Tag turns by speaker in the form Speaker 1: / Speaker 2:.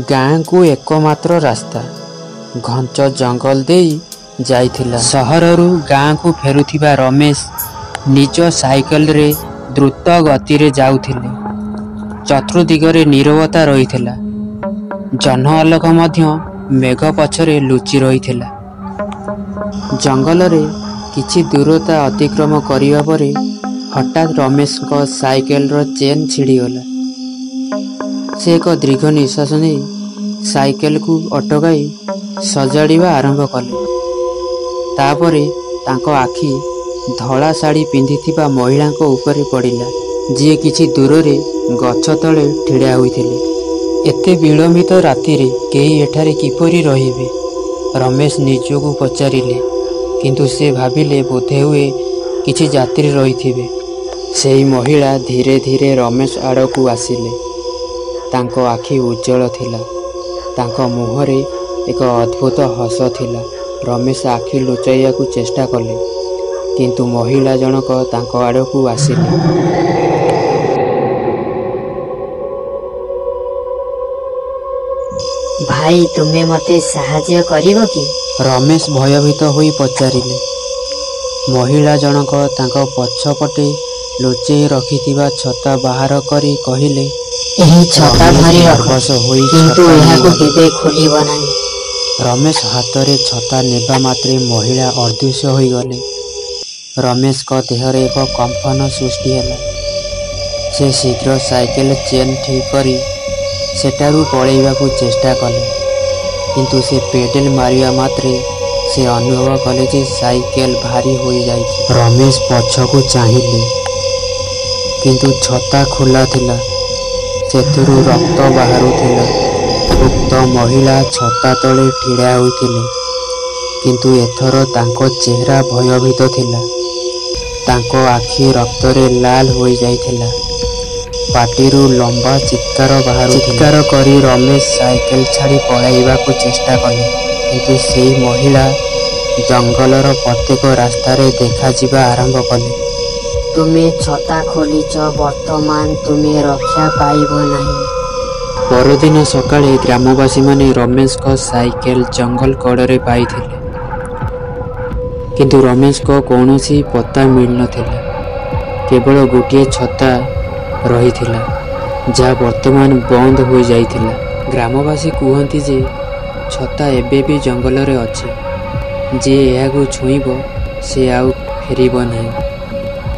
Speaker 1: गाँ को एकमात्र रास्ता घंच जंगल दे जाइथिला। सहररू गाँ को फेरुथिबा रमेश निज साइकेल रे द्रुत गति रे जाउथिले। चतुर्दिगरे नीरवता रहिथिला। जह्न आलोक मध्य मेघ पछरे लुचि रहिथिला। जंगल रे किछि दूरता अतिक्रम करिवा परे हठात रमेश को साइकेल रो चेन छिड़ीगला। से एक दीर्घ निश्वास नहीं साइकेल को अटकाई सजाड़िबा आरंभ कले। तापरे तांको आखि धला साड़ी पिंधिथिबा महिला को ऊपर पड़िला, जी किछि दूर रे गछ तले ठिड़ा होइथिले। एते विलंबित राति रे केही एठारे किपरि रहिबे रमेश निजको पचारिले, किंतु से भाबिले बोधे हुए किछि यात्री रहिथिबे। सेही महिला धीरे धीरे रमेश आड़कू आसिले। तांको आखि उज्जवल थिला। तांको मुहरे एक अद्भुत हस थिला। रमेश आखि लुचाइया को चेष्टा कले, किंतु महिला जनक तांको आड़कू आसिले।
Speaker 2: भाई तुमे मते साहाय्य करिवो कि?
Speaker 1: रमेश भयभीत होई पचारिले। महिला जनक तांको पछपटे लुचेई रखिथिबा छता बाहर करी कहिले,
Speaker 2: एही छता धरि रखो, किंतु एहाको केबे खोलिबो नाही।
Speaker 1: रमेश हाथ रे छता नेबा मात्रे महिला अदृश्य होई गले। रमेश को देहरे एक कंपन सृष्टि हैला। से शीघ्र साइकेल चेन ठीक करी सेटारू पळेइबाकू चेष्टा कले, किंतु से पेडल मारिया मात्रे से अनुभव कले जे साइकेल भारी होई जाइछि। रमेश पछकू चाहिले, किंतु छता खुला थिला। सेथुरु रक्त बाहरुथिला। उक्त महिला छता तले ठिड़ा होइथिले, किंतु एथर तांको चेहरा भयभीत थिला। तांको आखि रक्त रे लाल होई जाइथिला। पाटिरू लंबा चित्कार बाहरुथिला। चित्कार करी रमेश साइकेल छाड़ी पळाइबाकू चेष्टा कले, किंतु सेही महिला जंगलर प्रत्येक रास्ता रे देखा जिबा आरंभ कले।
Speaker 2: तुमे छता खोलीच, वर्तमान तुमे रक्षा पाइबो नाही।
Speaker 1: परदिन सकाळे ग्रामवासी माने रमेश को साइकेल जंगल कड़े पाइथिले, किंतु रमेश को कौनसी पता मिल नथिला। केवल गोटे छता रहिथिला, जहा वर्तमान बंद हो जाइथिला। ग्रामवासी कहती जे छता एबे भी जंगल रे अछि, जे एहाकू छुईबो से आउ फेरिबो नाही।